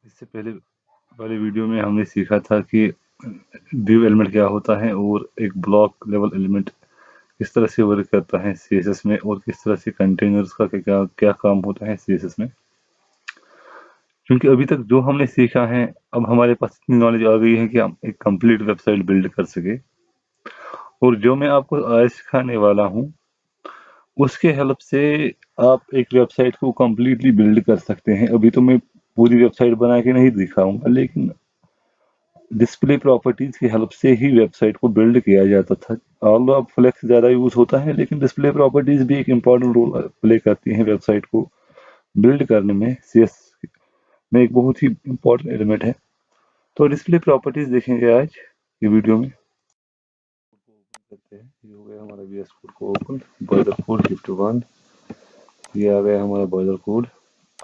इससे पहले वाले वीडियो में हमने सीखा था कि div एलिमेंट क्या होता है और एक ब्लॉक लेवल एलिमेंट किस तरह से वर्क करता है CSS में, और किस तरह से कंटेनर्स का क्या क्या काम होता है CSS में। क्योंकि अभी तक जो हमने सीखा है, अब हमारे पास इतनी नॉलेज आ गई है कि हम एक कंप्लीट वेबसाइट बिल्ड कर सके। और जो मैं आपको आज सिखाने वाला हूँ, उसके हेल्प से आप एक वेबसाइट को कंप्लीटली बिल्ड कर सकते हैं। अभी तो मैं पूरी वेबसाइट बना के नहीं दिखाऊंगा, लेकिन डिस्प्ले प्रॉपर्टीज की हेल्प से ही वेबसाइट को बिल्ड किया जाता था। ऑल्दो अब फ्लेक्स ज़्यादा यूज होता है, लेकिन डिस्प्ले प्रॉपर्टीज भी एक इम्पॉर्टेंट रोल प्ले करती हैं वेबसाइट को बिल्ड करने में। सीएस में एक बहुत ही इम्पोर्टेंट एलिमेंट है। तो डिस्प्ले प्रॉपर्टीज देखेंगे आज ये वीडियो में। करते हैं, ये हो गया हमारा VS कोड को ओपन, बॉयलर कोड shift1, ये आ गया हमारा बॉयलर कोड।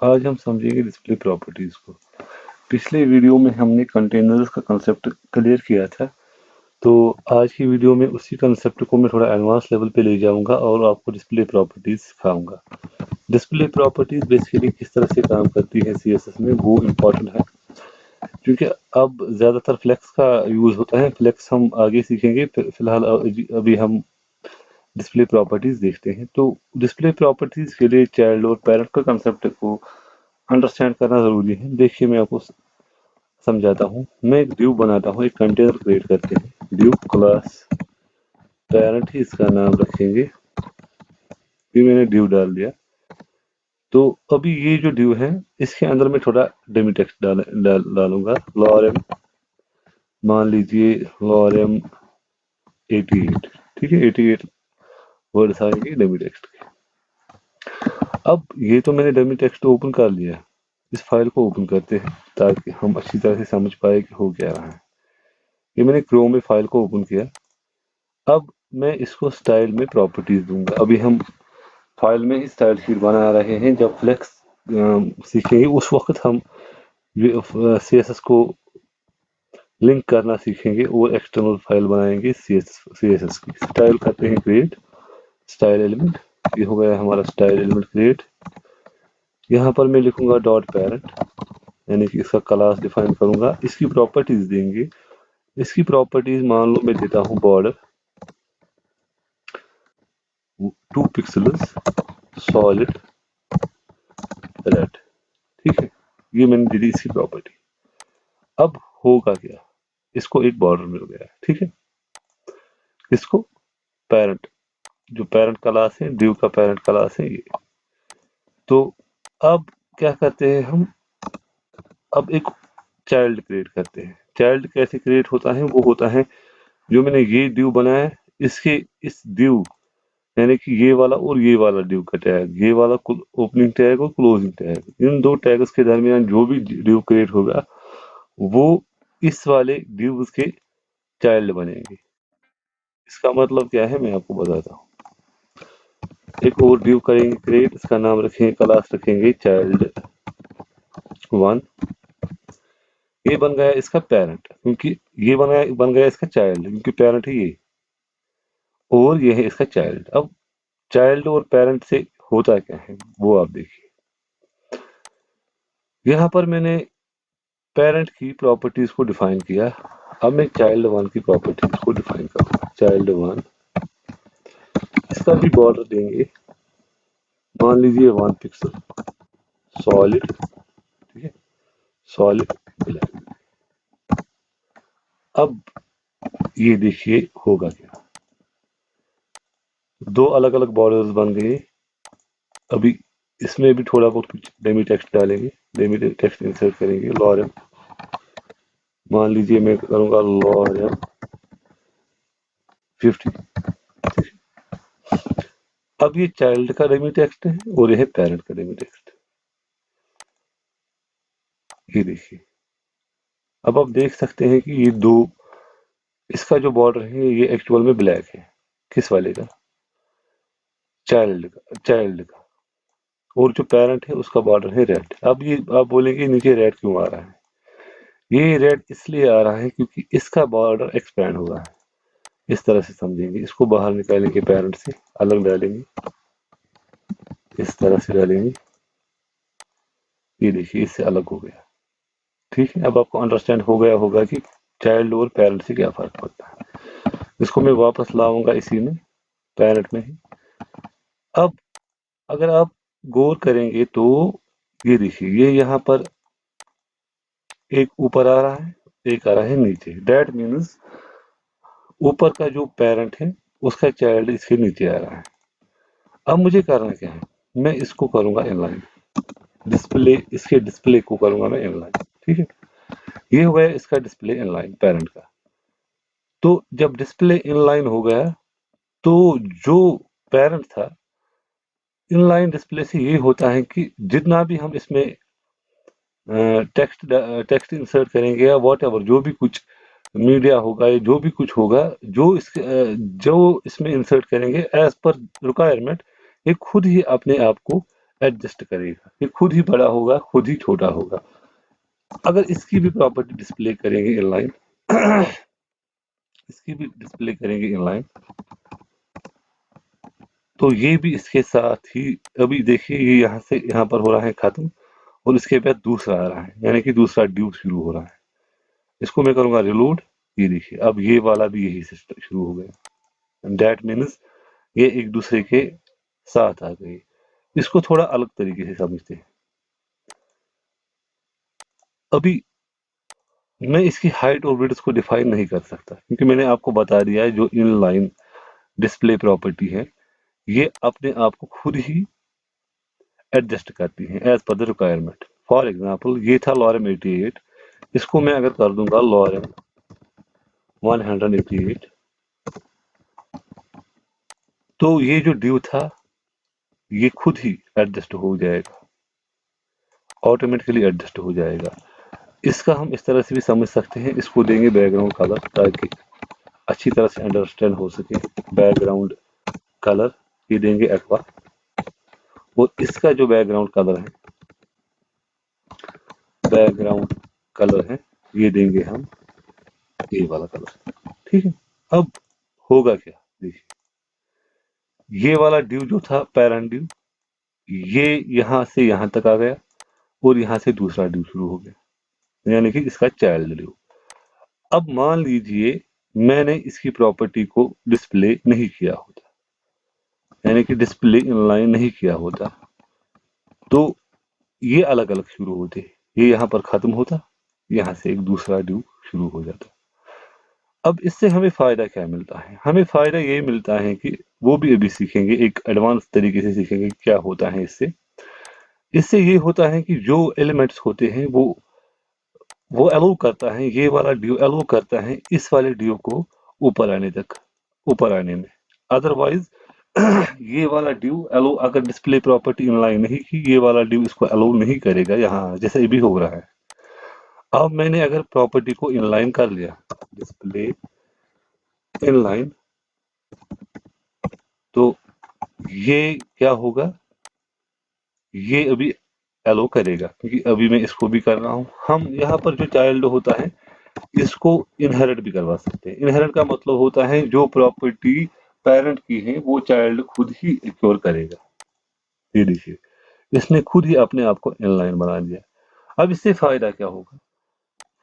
आज हम समझेंगे डिस्प्ले प्रॉपर्टीज को। पिछले वीडियो में हमने कंटेनर्स का कंसेप्ट क्लियर किया था, तो आज की वीडियो में उसी कंसेप्ट को मैं थोड़ा एडवांस लेवल पे ले जाऊंगा और आपको डिस्प्ले प्रॉपर्टीज सिखाऊंगा। डिस्प्ले प्रॉपर्टीज बेसिकली किस तरह से काम करती है CSS में, वो इम्पोर्टेंट है, क्योंकि अब ज़्यादातर फ्लेक्स का यूज़ होता है। फ्लेक्स हम आगे सीखेंगे, फिलहाल अभी हम डिस्प्ले प्रॉपर्टीज देखते हैं। तो डिस्प्ले प्रॉपर्टीज के लिए चाइल्ड और पेरेंट का कंसेप्ट को अंडरस्टैंड करना ज़रूरी है। देखिए, मैं आपको समझाता हूँ। मैं एक ड्यू बनाता हूँ, एक कंटेनर क्रिएट करते हैं, ड्यू क्लास पेरेंट ही इसका नाम रखेंगे। ये मैंने ड्यू डाल दिया। तो अभी ये जो ड्यू है, इसके अंदर मैं थोड़ा डेमी टेक्स्ट डालूंगा। लॉरेम, मान लीजिए लॉरेम 88, ठीक है, 88 वर्ड्स आएंगे डेमी टेक्स्ट के। अब ये तो मैंने डेमी टेक्स्ट ओपन कर लिया। इस फाइल को ओपन करते हैं ताकि हम अच्छी तरह से समझ पाए कि हो क्या रहा है। ये मैंने क्रोम में फाइल को ओपन किया। अब मैं इसको स्टाइल में प्रॉपर्टीज दूंगा। अभी हम फाइल में ही स्टाइल शीट बना रहे हैं। जब फ्लेक्स सीखेंगे उस वक्त हम CSS को लिंक करना सीखेंगे और एक्सटर्नल फाइल बनाएंगे CSS की। स्टाइल करते हैं क्रिएट स्टाइल एलिमेंट। ये हो गया हमारा स्टाइल एलिमेंट क्रिएट। यहाँ पर मैं लिखूंगा डॉट पेरेंट, यानी कि इसका क्लास डिफाइन करूंगा। इसकी प्रॉपर्टीज देंगे। इसकी प्रॉपर्टीज मान लो मैं देता हूँ बॉर्डर 2 पिक्सल्स सॉलिड रेड, ठीक है। ये मैंने दे दी इसकी प्रॉपर्टी। अब होगा क्या, इसको एक बॉर्डर मिल गया, ठीक है। इसको पेरेंट, जो पेरेंट क्लास है, ड्यू का पेरेंट क्लास है ये। तो अब क्या करते हैं हम, अब एक चाइल्ड क्रिएट करते हैं। चाइल्ड कैसे क्रिएट होता है, वो होता है जो मैंने ये ड्यू बनाया, इसके इस ड्यू, यानी कि ये वाला और ये वाला ड्यू का टैग, ये वाला ओपनिंग टैग और क्लोजिंग टैग, इन दो टैग्स के दरमियान जो भी ड्यू क्रिएट होगा वो इस वाले ड्यूज के चाइल्ड बनेंगे। इसका मतलब क्या है, मैं आपको बताता हूँ। एक और ड्यू करेंगे क्रिएट, इसका नाम रखेंगे, क्लास रखेंगे चाइल्ड 1। ये बन गया इसका पेरेंट, क्योंकि ये बन गया इसका चाइल्ड, क्योंकि पेरेंट है ये, और ये है इसका चाइल्ड। अब चाइल्ड और पेरेंट से होता क्या है वो आप देखिए। यहाँ पर मैंने पेरेंट की प्रॉपर्टीज को डिफाइन किया। अब मैं चाइल्ड 1 की प्रॉपर्टीज को डिफाइन करूँगा। चाइल्ड 1, इसका भी बॉर्डर देंगे, मान लीजिए 1 पिक्सल सॉलिड, ठीक है, सॉलिड ब्लैक। अब ये देखिए होगा क्या, दो अलग अलग बॉर्डर्स बन गए। अभी इसमें भी थोड़ा बहुत डेमी टेक्स्ट डालेंगे, डेमी टेक्स्ट इंसर्ट करेंगे। लॉरेम, मान लीजिए मैं करूंगा लॉरेम 50। अब ये चाइल्ड का डेमी टेक्स्ट है और ये है पेरेंट का डेमी टेक्स्ट। ये देखिए, अब आप देख सकते हैं कि ये दो, इसका जो बॉर्डर है ये एक्चुअल में ब्लैक है। किस वाले का, चाइल्ड का। और जो पेरेंट है उसका बॉर्डर है रेड। अब ये आप बोलेंगे नीचे रेड क्यों आ रहा है, ये रेड इसलिए आ रहा है क्योंकि इसका बॉर्डर एक्सपैंड हुआ है। इस तरह से समझेंगे। इसको बाहर निकालेंगे, पेरेंट से अलग डालेंगे, इस तरह से डालेंगे। ये देखिए इससे अलग हो गया। ठीक है, अब आपको अंडरस्टैंड हो गया होगा कि चाइल्ड और पेरेंट से क्या फर्क पड़ता है। इसको मैं वापस लाऊंगा इसी में, पेरेंट में ही। अब अगर आप गौर करेंगे तो ये देखिए, ये यहाँ पर एक ऊपर आ रहा है, एक आ रहा है नीचे। दैट मीन्स ऊपर का जो पेरेंट है उसका चाइल्ड इसके नीचे आ रहा है। अब मुझे करना क्या है, मैं इसको करूंगा इनलाइन डिस्प्ले, इसके डिस्प्ले को करूंगा मैं इनलाइन। ठीक है, ये हुआ है इसका डिस्प्ले इनलाइन पेरेंट का। तो जब डिस्प्ले इनलाइन हो गया तो जो पेरेंट था, इनलाइन डिस्प्ले से ये होता है कि जितना भी हम इसमें टेक्स्ट टेक्स्ट इंसर्ट करेंगे या वॉट एवर, जो भी कुछ मीडिया होगा या जो भी कुछ होगा, जो इसमें इंसर्ट करेंगे एज पर रिक्वायरमेंट, ये खुद ही अपने आप को एडजस्ट करेगा। ये खुद ही बड़ा होगा, खुद ही छोटा होगा। अगर इसकी भी प्रॉपर्टी डिस्प्ले करेंगे इनलाइन इसकी भी डिस्प्ले करेंगे इनलाइन, तो ये भी इसके साथ ही, अभी देखिए ये यहाँ से यहाँ पर हो रहा है खत्म, और इसके बाद दूसरा आ रहा है, यानी कि दूसरा ड्यू शुरू हो रहा है। इसको मैं करूंगा रिलोड। ये देखिए अब ये वाला भी यही से शुरू हो गया। दैट मीन्स ये एक दूसरे के साथ आ गई। इसको थोड़ा अलग तरीके से समझते हैं। अभी मैं इसकी हाइट और विड्थ को डिफाइन नहीं कर सकता, क्योंकि मैंने आपको बता दिया है जो इनलाइन डिस्प्ले प्रॉपर्टी है ये अपने आप को खुद ही एडजस्ट करती हैं as per the requirement. For example ये था लॉरेम 88, इसको मैं अगर कर दूंगा लॉरेम 188, तो ये जो ड्यू था ये खुद ही एडजस्ट हो जाएगा, ऑटोमेटिकली एडजस्ट हो जाएगा। इसका हम इस तरह से भी समझ सकते हैं, इसको देंगे बैकग्राउंड कलर ताकि अच्छी तरह से अंडरस्टैंड हो सके। बैकग्राउंड कलर ये देंगे एक्वा, और इसका जो बैकग्राउंड कलर है ये देंगे हम ये वाला कलर। ठीक है, अब होगा क्या, देखिए ये वाला ड्यू जो था पेरेंट ड्यू, ये यहां से यहां तक आ गया, और यहां से दूसरा ड्यू शुरू हो गया, यानी कि इसका चाइल्ड ड्यू। अब मान लीजिए मैंने इसकी प्रॉपर्टी को डिस्प्ले नहीं किया होता, यानी कि डिस्प्ले इनलाइन नहीं किया होता, तो ये अलग अलग शुरू होते। ये यहाँ पर खत्म होता, यहाँ से एक दूसरा ड्यू शुरू हो जाता। अब इससे हमें फायदा क्या मिलता है, हमें फायदा ये मिलता है कि वो भी अभी सीखेंगे, एक एडवांस तरीके से सीखेंगे क्या होता है इससे। इससे ये होता है कि जो एलिमेंट्स होते हैं वो अलाउ करता है, ये वाला ड्यू अलाउ करता है इस वाले ड्यू को ऊपर आने में। अदरवाइज ये वाला ड्यू अलाउ, अगर डिस्प्ले प्रॉपर्टी इनलाइन नहीं की, ये वाला ड्यू इसको अलाउ नहीं करेगा, यहाँ जैसे भी हो रहा है। अब मैंने अगर प्रॉपर्टी को इनलाइन कर लिया, डिस्प्ले इनलाइन, तो ये क्या होगा, ये अभी अलाउ करेगा, क्योंकि अभी मैं इसको भी कर रहा हूं। हम यहाँ पर जो चाइल्ड होता है इसको इनहेरिट भी करवा सकते हैं। इनहेरिट का मतलब होता है जो प्रॉपर्टी पेरेंट की है वो चाइल्ड खुद ही एक्योर करेगा। ये देखिए, इसने खुद ही अपने आप को इनलाइन बना दिया। अब इससे फायदा क्या होगा,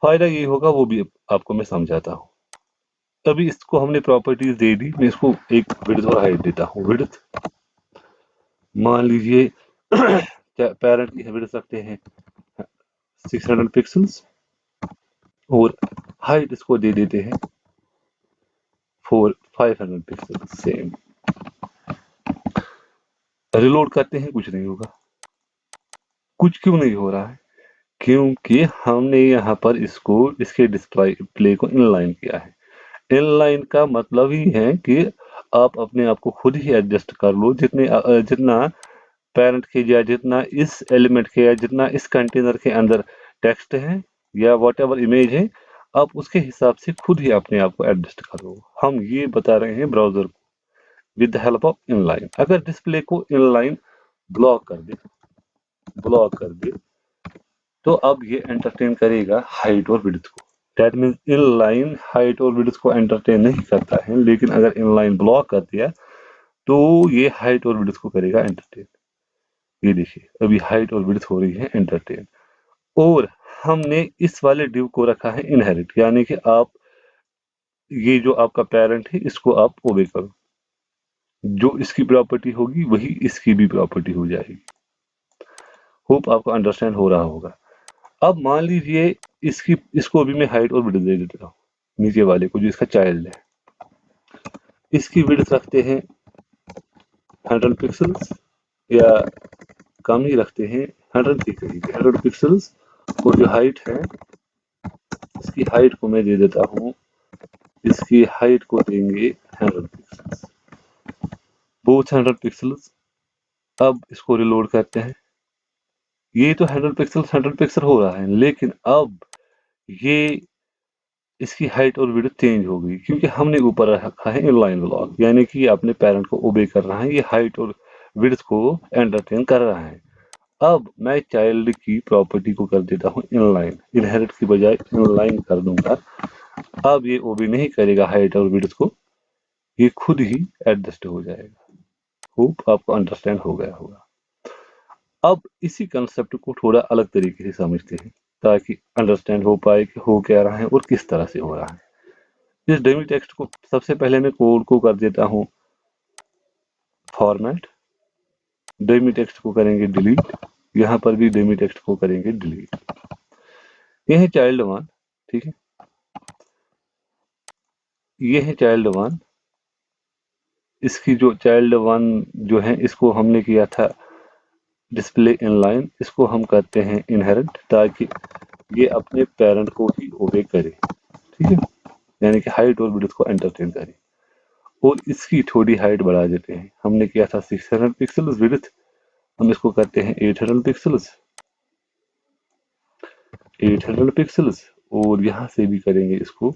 फायदा ये होगा, वो भी आपको मैं समझाता हूँ। अभी इसको हमने प्रॉपर्टीज दे दी, मैं इसको एक विड्थ और हाइट देता हूँ। विड्थ मान लीजिए पेरेंट की विड्थ रखते हैं 600 पिक्सल्स, और हाइट इसको दे देते हैं 500 पिक्सल। सेम रिलोड करते हैं, कुछ नहीं होगा। कुछ क्यों नहीं हो रहा है, क्योंकि हमने यहाँ पर इसके डिस्प्ले को इनलाइन किया है। इनलाइन का मतलब ही है कि आप अपने आप को खुद ही एडजस्ट कर लो, जितना पेरेंट के या जितना इस एलिमेंट के या जितना इस कंटेनर के अंदर टेक्स्ट है या वॉट एवर इमेज है, आप उसके हिसाब से खुद ही अपने आप को एडजस्ट करो। हम ये बता रहे हैं ब्राउजर को with the help of inline. अगर डिस्प्ले को इनलाइन ब्लॉक कर दे तो अब ये एंटरटेन करेगा हाइट और विड्थ को। दैट मीन्स इनलाइन हाइट और विड्थ को एंटरटेन नहीं करता है, लेकिन अगर इनलाइन ब्लॉक कर दिया तो ये हाइट और विड्थ को करेगा एंटरटेन। ये देखिए अभी हाइट और विड्थ हो रही है एंटरटेन। और हमने इस वाले div को रखा है इनहेरिट, यानी कि आप ये जो आपका पेरेंट है इसको आप ओबे करो, जो इसकी प्रॉपर्टी होगी वही इसकी भी प्रॉपर्टी हो जाएगी। होप आपको अंडरस्टैंड हो रहा होगा। अब मान लीजिए इसको भी मैं हाइट और विड्थ दे देता हूँ, नीचे वाले को जो इसका चाइल्ड है, इसकी विड्थ रखते हैं 100 पिक्सल्स या कम ही रखते हैं, 100 के करीब 100 पिक्सल्स, और जो हाइट है इसकी हाइट को मैं दे देता हूँ, इसकी हाइट को देंगे 100 पिक्सल्स, बोथ 100 पिक्सल्स। अब इसको रिलोड करते हैं, ये तो 100 पिक्सल हो रहा है, लेकिन अब ये इसकी हाइट और विड्थ चेंज हो गई क्योंकि हमने ऊपर रखा है इनलाइन ब्लॉक, यानी कि अपने पेरेंट को ओबे कर रहा है, ये हाइट और विड्थ को एंटरटेन कर रहा है। अब मैं चाइल्ड की प्रॉपर्टी को कर देता हूँ इनलाइन, इनहेरिट की बजाय इनलाइन कर दूंगा। अब ये ओबे नहीं करेगा हाइट और विड्थ को, ये खुद ही एडजस्ट हो जाएगा। होप आपको अंडरस्टैंड हो गया होगा। अब इसी कंसेप्ट को थोड़ा अलग तरीके से समझते हैं ताकि अंडरस्टैंड हो पाए कि हो क्या रहा है और किस तरह से हो रहा है। इस डमी टेक्स्ट को सबसे पहले मैं कोड को कर देता हूं फॉर्मेट, डमी टेक्स्ट को करेंगे डिलीट, यहां पर भी डमी टेक्स्ट को करेंगे डिलीट। ये है चाइल्ड 1, ठीक है, ये है चाइल्ड 1। इसकी जो चाइल्ड 1 जो है इसको हमने किया था डिस्प्ले इनलाइन, इसको हम करते हैं इनहेरिट ताकि ये अपने पेरेंट को ही ओबे करे, ठीक है, यानी कि हाइट और विड्थ को एंटरटेन करे। और इसकी थोड़ी हाइट बढ़ा देते हैं, हमने किया था 600 पिक्सल्स विड्थ, हम इसको करते हैं 800 पिक्सल्स, 800 पिक्सल्स, और यहां से भी करेंगे इसको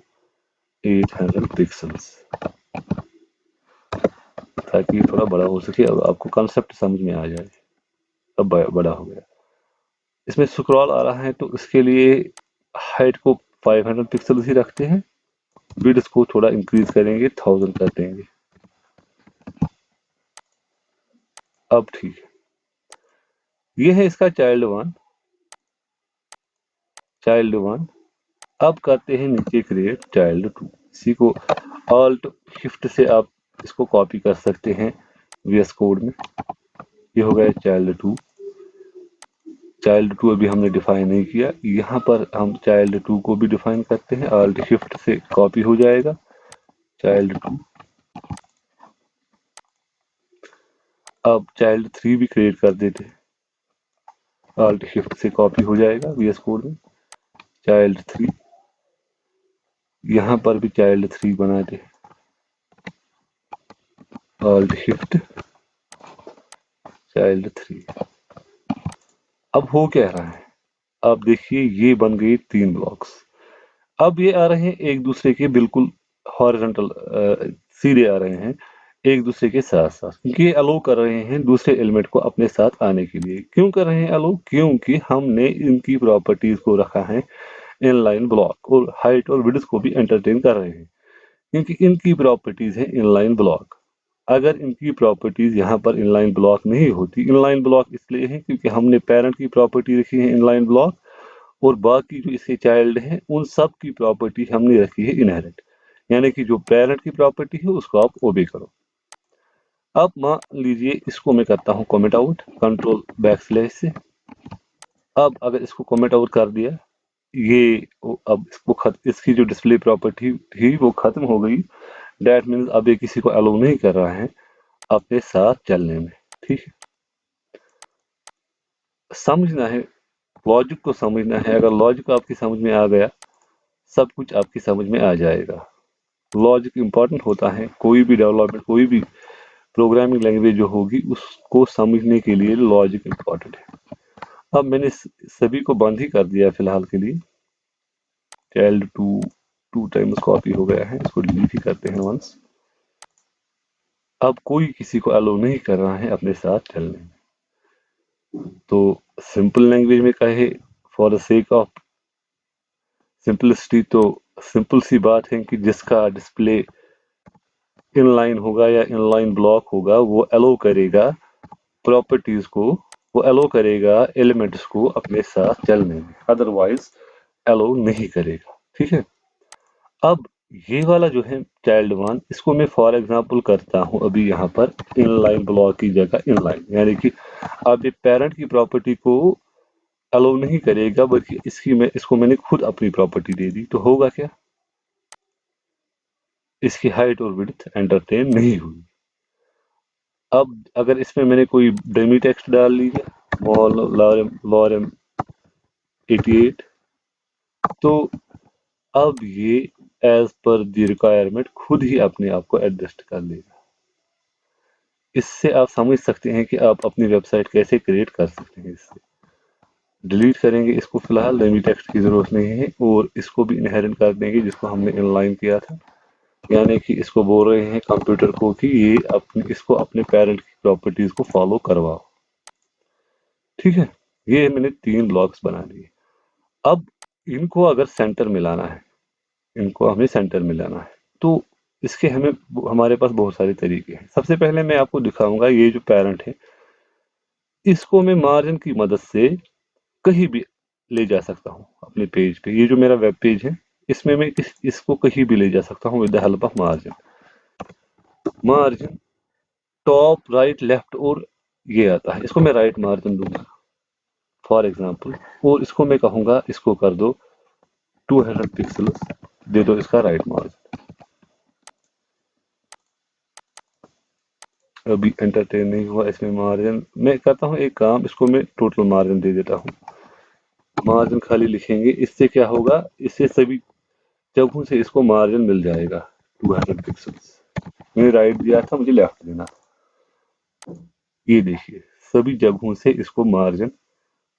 800 पिक्सल्स ताकि थोड़ा बड़ा हो सके। अब आपको कॉन्सेप्ट समझ में आ जाए। अब बड़ा हो गया, इसमें स्क्रॉल आ रहा है तो इसके लिए हाइट को 500 पिक्सल्स ही रखते हैं, विड्थ को थोड़ा इंक्रीज करेंगे, 1000 कर देंगे। अब ठीक है, ये है इसका चाइल्ड 1, चाइल्ड 1। अब करते हैं नीचे क्रिएट चाइल्ड 2, इसी को ऑल्ट शिफ्ट से आप इसको कॉपी कर सकते हैं वीएस कोड में। ये हो गया चाइल्ड 2, चाइल्ड 2 अभी हमने डिफाइन नहीं किया, यहाँ पर हम चाइल्ड 2 को भी डिफाइन करते हैं, ऑल्ट शिफ्ट से कॉपी हो जाएगा चाइल्ड 2। अब चाइल्ड 3 भी क्रिएट कर देते हैं, ऑल्ट शिफ्ट से कॉपी हो जाएगा वीएस कोड में चाइल्ड 3। यहाँ पर भी चाइल्ड 3 बना दे, ऑल्ट शिफ्ट चाइल्ड 3। अब हो क्या रहा है, अब देखिए ये बन गई 3 ब्लॉक्स। अब ये आ रहे हैं एक दूसरे के बिल्कुल हॉरिजॉन्टल, सीधे आ रहे हैं एक दूसरे के साथ साथ, क्योंकि ये अलो कर रहे हैं दूसरे एलिमेंट को अपने साथ आने के लिए। क्यों कर रहे हैं अलो? क्योंकि हमने इनकी प्रॉपर्टीज को रखा है इनलाइन ब्लॉक, और हाइट और विड्थ को भी एंटरटेन कर रहे हैं क्योंकि इनकी प्रॉपर्टीज है इनलाइन ब्लॉक। अगर इनकी प्रॉपर्टीज यहाँ पर इनलाइन ब्लॉक नहीं होती, इनलाइन ब्लॉक इसलिए है क्योंकि हमने पेरेंट की प्रॉपर्टी रखी है इनलाइन ब्लॉक, और बाकी जो इसके चाइल्ड हैं उन सब की प्रॉपर्टी हमने रखी है इनहेरिट, यानी कि जो पेरेंट की प्रॉपर्टी है उसको आप ओबे करो। अब मान लीजिए इसको मैं करता हूँ कमेंट आउट कंट्रोल बैकस्लैश से। अब अगर इसको कमेंट आउट कर दिया, ये अब इसको इसकी जो डिस्प्ले प्रॉपर्टी थी वो खत्म हो गई। डैट मीन्स अब ये किसी को अलाउ नहीं कर रहा है अपने साथ चलने में, ठीक है। समझना है, लॉजिक को समझना है। अगर लॉजिक आपकी समझ में आ गया, सब कुछ आपकी समझ में आ जाएगा। लॉजिक इंपॉर्टेंट होता है, कोई भी डेवलपमेंट, कोई भी प्रोग्रामिंग लैंग्वेज जो होगी उसको समझने के लिए लॉजिक इंपॉर्टेंट है। अब मैंने सभी को बंद ही कर दिया फिलहाल के लिए। चाइल्ड 2 टाइम्स कॉपी हो गया है, इसको डिलीट ही करते हैं वंस। अब कोई किसी को अलाउ नहीं कर रहा है अपने साथ चलने में। तो सिंपल लैंग्वेज में कहे, for the sake of simplicity, तो सिंपल सी बात है कि जिसका डिस्प्ले इनलाइन होगा या इनलाइन ब्लॉक होगा वो अलाउ करेगा प्रॉपर्टीज को वो अलो करेगा एलिमेंट्स को अपने साथ चलने में, अदरवाइज अलो नहीं करेगा। ठीक है। अब ये वाला जो है चाइल्ड वन, इसको मैं फॉर एग्जांपल करता हूं अभी यहाँ पर इनलाइन ब्लॉक की जगह इनलाइन, यानी कि अब ये पेरेंट की प्रॉपर्टी को अलो नहीं करेगा, बल्कि इसको मैंने खुद अपनी प्रॉपर्टी दे दी, तो होगा क्या, इसकी हाइट और विड्थ एंटरटेन नहीं हुई। अब अगर इसमें मैंने कोई डमी टेक्स्ट डाल लिया लॉरेम 88, तो अब ये एज पर द रिक्वायरमेंट खुद ही अपने आप को एडजस्ट कर लेगा। इससे आप समझ सकते हैं कि आप अपनी वेबसाइट कैसे क्रिएट कर सकते हैं। इससे डिलीट करेंगे इसको, फिलहाल डमी टेक्स्ट की जरूरत नहीं है, और इसको भी इनहेरिट कर देंगे जिसको हमने इनलाइन किया था, यानी कि इसको बोल रहे हैं कंप्यूटर को कि ये इसको अपने पेरेंट की प्रॉपर्टीज को फॉलो करवाओ। ठीक है। ये मैंने 3 ब्लॉक्स बना लिए। अब इनको अगर सेंटर मिलाना है, इनको हमें सेंटर मिलाना है, तो इसके हमारे पास बहुत सारे तरीके हैं। सबसे पहले मैं आपको दिखाऊंगा, ये जो पेरेंट है इसको मैं मार्जिन की मदद से कहीं भी ले जा सकता हूँ अपने पेज पे। ये जो मेरा वेब पेज है, इसमें मैं इसको कहीं भी ले जा सकता हूँ with the help of margin. Margin top right left, और ये आता है, इसको मैं राइट मार्जिन दूंगा फॉर एग्जांपल, और इसको मैं कहूंगा इसको कर दो 200 पिक्सल्स, दे दो इसका राइट मार्जिन। अभी एंटरटेन नहीं हुआ इसमें मार्जिन। मैं करता हूँ एक काम, इसको मैं टोटल मार्जिन दे देता हूँ। मार्जिन खाली लिखेंगे, इससे क्या होगा, इससे सभी जगहों से इसको मार्जिन मिल जाएगा 200 पिक्सल्स। मैंने राइट दिया था, मुझे लेफ्ट देना। ये देखिए सभी जगहों से इसको मार्जिन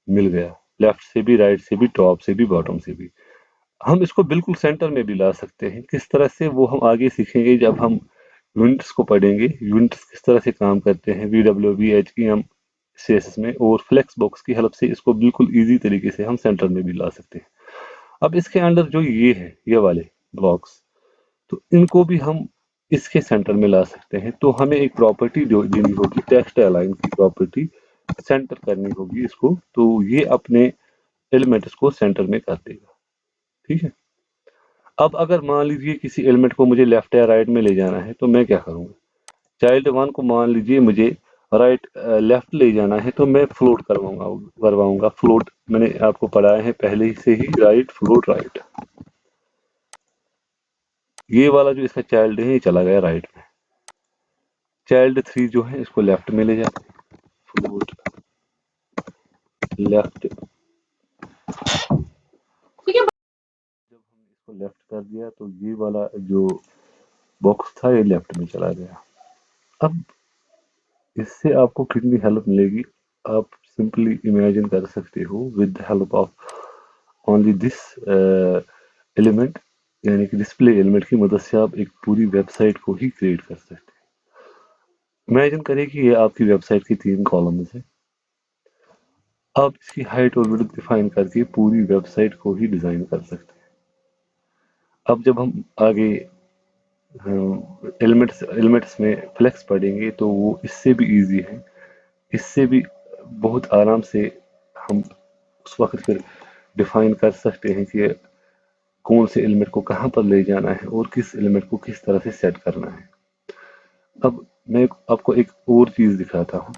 मिल गया, लेफ्ट से भी, राइट से भी, टॉप से भी, बॉटम से भी। हम इसको बिल्कुल सेंटर में भी ला सकते हैं। किस तरह से, वो हम आगे सीखेंगे जब हम यूनिट्स को पढ़ेंगे। यूनिट्स किस तरह से काम करते हैं VWB HEM CSS में, और फ्लेक्स बॉक्स की हेल्प से इसको बिल्कुल इजी तरीके से हम सेंटर में भी ला सकते हैं। अब इसके अंदर जो ये है, ये वाले ब्लॉक्स, तो इनको भी हम इसके सेंटर में ला सकते हैं। तो हमें एक प्रॉपर्टी जो देनी होगी, टेक्स्ट अलाइन की प्रॉपर्टी सेंटर करनी होगी इसको, तो ये अपने एलिमेंट्स को सेंटर में कर देगा। ठीक है। अब अगर मान लीजिए किसी एलिमेंट को मुझे लेफ्ट या राइट में ले जाना है, तो मैं क्या करूंगा, चाइल्ड वन को मान लीजिए मुझे राइट लेफ्ट ले जाना है, तो मैं फ्लोट करवाऊंगा। फ्लोट मैंने आपको पढ़ाया है पहले से ही, राइट फ्लोट राइट। ये वाला जो इसका चाइल्ड है ये चला गया राइट में। चाइल्ड 3 जो है इसको लेफ्ट में ले जाते हैं, फ्लोट लेफ्ट। जब हमने इसको लेफ्ट कर दिया, तो ये वाला जो बॉक्स था ये लेफ्ट में चला गया। अब इससे आपको कितनी हेल्प मिलेगी, आप सिंपली इमेजिन कर सकते हो, with the help of only this element, यानी कि डिस्प्ले एलिमेंट की मदद से आप एक पूरी वेबसाइट को ही क्रिएट कर सकते हैं। इमेजिन करें कि ये आपकी वेबसाइट की 3 कॉलम्स हैं। आप इसकी हाइट और विड्थ डिफाइन करके पूरी वेबसाइट को ही डिजाइन कर सकते हैं। अब जब हम आगे एलिमेंट्स में फ्लेक्स पढ़ेंगे, तो वो इससे भी इजी है। इससे भी बहुत आराम से हम उस वक्त फिर डिफाइन कर सकते हैं कि कौन से एलिमेंट को कहाँ पर ले जाना है और किस एलिमेंट को किस तरह से सेट करना है। अब मैं आपको एक और चीज दिखाता हूँ।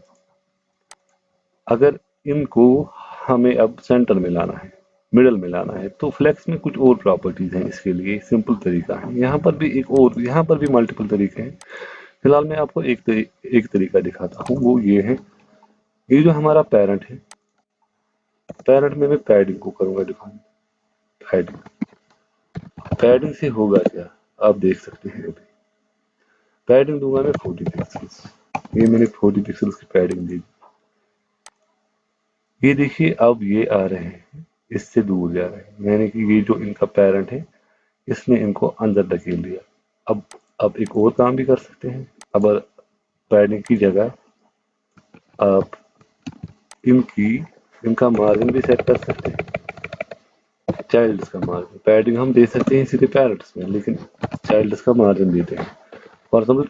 अगर इनको हमें अब सेंटर में लाना है, मिडल में लाना है, तो फ्लेक्स में कुछ और प्रॉपर्टीज हैं। इसके लिए सिंपल तरीका है, यहाँ पर भी एक और, यहाँ पर भी मल्टीपल तरीके हैं। फिलहाल मैं आपको एक तरीका दिखाता हूँ, वो ये है। ये जो हमारा पेरेंट है, पेरेंट में मैं पैडिंग को करूंगा डिफाइन। पैडिंग से होगा क्या, आप देख सकते हैं। अभी पैडिंग दूंगा मैं 40 पिक्सल्स। ये मैंने 40 पिक्सल्स की पैडिंग दी। ये देखिए अब ये आ रहे हैं, इससे दूर जा रहे हैं, यानी कि ये जो इनका पेरेंट है इसने इनको अंदर धकेल दिया। अब एक और काम भी कर सकते हैं। अब पैडिंग की जगह आप इनका मार्जिन भी सेट कर सकते हैं। चाइल्ड्स का मार्जिन, पैडिंग हम दे सकते हैं सीधे पैरेंट्स में, लेकिन चाइल्ड्स का मार्जिन देते हैं। फॉर एग्जाम्पल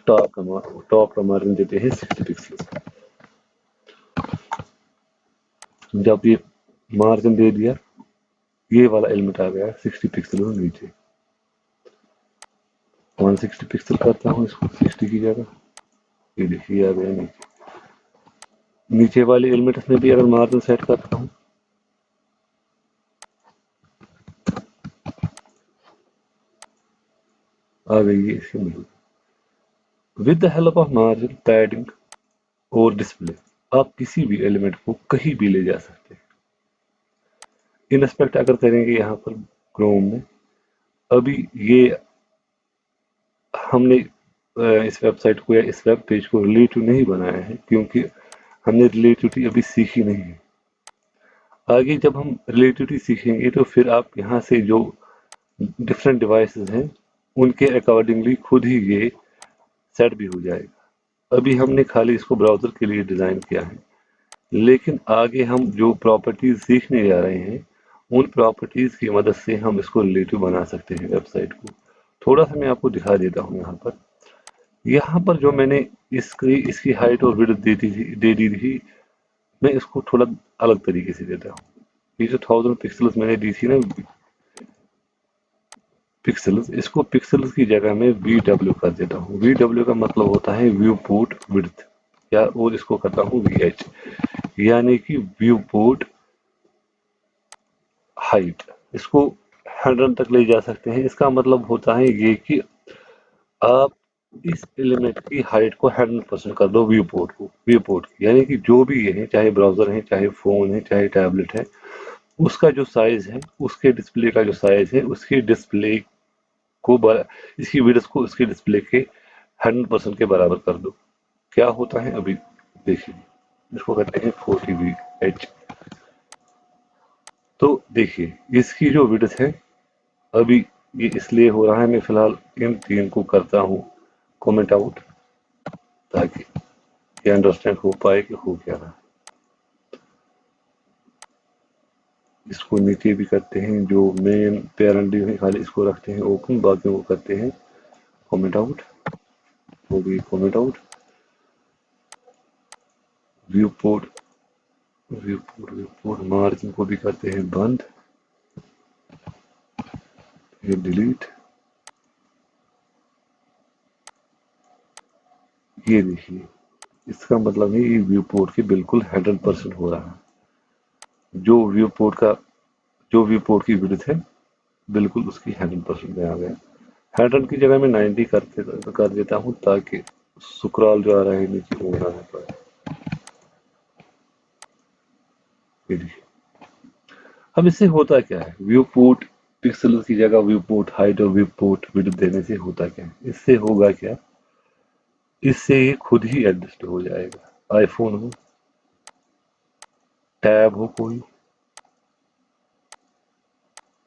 टॉप का मार्जिन देते हैं 60 पिक्सल्स। जब ये मार्जिन दे दिया, ये वाला एलिमेंट आ गया 60 पिक्सल नीचे। 160 पिक्सल करता हूँ इसको 60 की जगह, ये देखिए आ गया नीचे। नीचे वाले एलिमेंट्स में भी अगर मार्जिन सेट करता हूँ, आ गई है इसके middle. With the help of margin, padding और डिस्प्ले, आप किसी भी एलिमेंट को कहीं भी ले जा सकते हैं। इंस्पेक्ट अगर करेंगे यहाँ पर क्रोम में, अभी ये हमने इस वेबसाइट को या इस वेब पेज को रिलेटिव नहीं बनाया है, क्योंकि हमने रिलेटिविटी अभी सीखी नहीं है। आगे जब हम रिलेटिविटी सीखेंगे तो फिर आप यहाँ से जो डिफरेंट डिवाइसेस हैं उनके अकॉर्डिंगली खुद ही ये सेट भी हो जाएगा। अभी हमने खाली इसको ब्राउज़र के लिए डिज़ाइन किया है, लेकिन आगे हम जो प्रॉपर्टीज़ सीखने जा रहे हैं उन प्रॉपर्टीज़ की मदद से हम इसको रिलेटिव बना सकते हैं वेबसाइट को। थोड़ा सा मैं आपको दिखा देता हूँ। यहाँ पर जो मैंने इसकी हाइट और विड्थ दे दी थी, मैं इसको थोड़ा अलग तरीके से देता हूँ। ये जो 1000 पिक्सल्स मैंने दी थी ना, पिक्सल्स, इसको पिक्सल्स की जगह में VW कर देता हूँ। VW का मतलब होता है व्यू पोर्ट विड्थ, या और इसको करता हूँ VH, यानी कि व्यू पोर्ट हाइट। इसको 100 तक ले जा सकते हैं। इसका मतलब होता है ये कि आप इस एलिमेंट की हाइट को 100% कर दो व्यू पोर्ट की, यानी कि जो भी ये है, चाहे ब्राउजर है, चाहे फोन है, चाहे टैबलेट है, उसका जो साइज है, उसके डिस्प्ले का जो साइज है, उसके डिस्प्ले को इसकी विड्थ को उसके डिस्प्ले के 100% के बराबर कर दो। क्या होता है अभी देखिए, इसको कहते हैं 40Hz। तो देखिए इसकी जो विड्थ है, अभी ये इसलिए हो रहा है, मैं फिलहाल इन तीन को करता हूँ कमेंट आउट, ताकि ये अंडरस्टैंड हो पाए कि हो क्या रहा है। इसको नीचे भी करते हैं, जो मेन पेरेंट है खाली इसको रखते हैं ओपन, बाकी वो करते हैं कमेंट आउट। हो गई comment out. View port margin को भी करते हैं बंद, ये डिलीट। ये देखिए, इसका मतलब है ये व्यू पोर्ट के बिल्कुल 100% हो रहा है। जो व्यू पोर्ट की विड्थ है बिल्कुल उसकी 100% में आ गया। 100 की जगह में 90 कर देता हूँ, ताकि स्क्रॉल जो आ रहा है नीचे वो ना पाए। अब इससे होता क्या है, व्यू पोर्ट पिक्सल की जगह व्यू पोर्ट हाइट और व्यू पोर्ट विड्थ देने से होता क्या है, इससे होगा क्या, इससे ये खुद ही एडजस्ट हो जाएगा। आईफोन हो, टैब हो,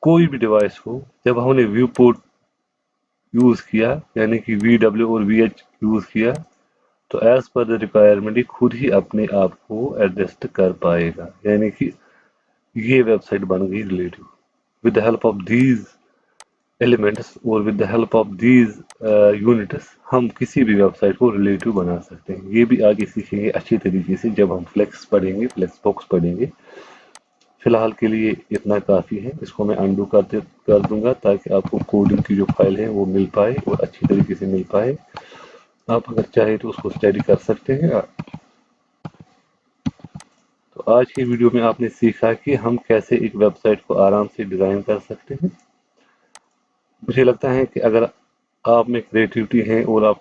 कोई भी डिवाइस हो, जब हमने व्यू पोर्ट यूज किया, यानी कि VW और VH यूज किया, तो एज पर द रिक्वायरमेंट ही खुद ही अपने आप को एडजस्ट कर पाएगा। यानी कि ये वेबसाइट बन गई relative with the help of these elements, और with the help of these units हम किसी भी वेबसाइट को रिलेटिव बना सकते हैं। ये भी आगे सीखेंगे अच्छी तरीके से जब हम फ्लेक्स पढ़ेंगे, फ्लेक्स बॉक्स पढ़ेंगे। फिलहाल के लिए इतना काफ़ी है। इसको मैं अंडू कर दूंगा, ताकि आपको कोडिंग की जो फाइल है वो मिल पाए और अच्छी तरीके से मिल पाए। आप अगर चाहे तो उसको स्टडी कर सकते हैं। तो आज की वीडियो में आपने सीखा कि हम कैसे एक वेबसाइट को आराम से डिज़ाइन कर सकते हैं। मुझे लगता है कि अगर आप में क्रिएटिविटी है और आप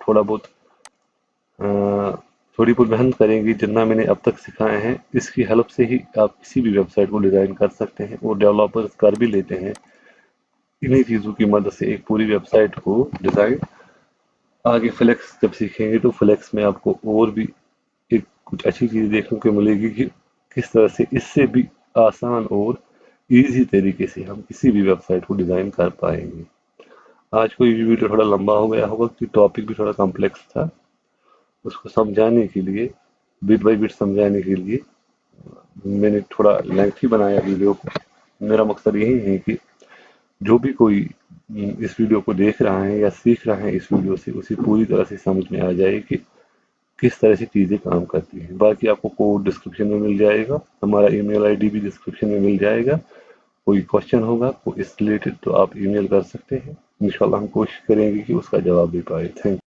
थोड़ी बहुत मेहनत करेंगे, जितना मैंने अब तक सिखाया है, इसकी हेल्प से ही आप किसी भी वेबसाइट को डिज़ाइन कर सकते हैं, और डेवलपर्स कर भी लेते हैं इन्हीं चीज़ों की मदद से एक पूरी वेबसाइट को डिज़ाइन। आगे फ्लेक्स जब सीखेंगे तो फ्लेक्स में आपको और भी एक कुछ अच्छी चीज़ देखने को मिलेगी कि किस तरह से इससे भी आसान और इजी तरीके से हम किसी भी वेबसाइट को डिज़ाइन कर पाएंगे। आज को ये वीडियो थोड़ा लंबा हो गया होगा, कि टॉपिक भी थोड़ा कॉम्प्लेक्स था। उसको समझाने के लिए, बिट बाई बिट समझाने के लिए मैंने थोड़ा लेंथी बनाया वीडियो को। मेरा मकसद यही है कि जो भी कोई इस वीडियो को देख रहा है या सीख रहा है इस वीडियो से, उसे पूरी तरह से समझ में आ जाए कि किस तरह से चीज़ें काम करती हैं। बाकी आपको कोड डिस्क्रिप्शन में मिल जाएगा, हमारा ईमेल आईडी भी डिस्क्रिप्शन में मिल जाएगा। कोई क्वेश्चन होगा कोई इस रिलेटेड तो आप ईमेल कर सकते हैं। इंशाल्लाह हम कोशिश करेंगे कि उसका जवाब दे पाए। थैंक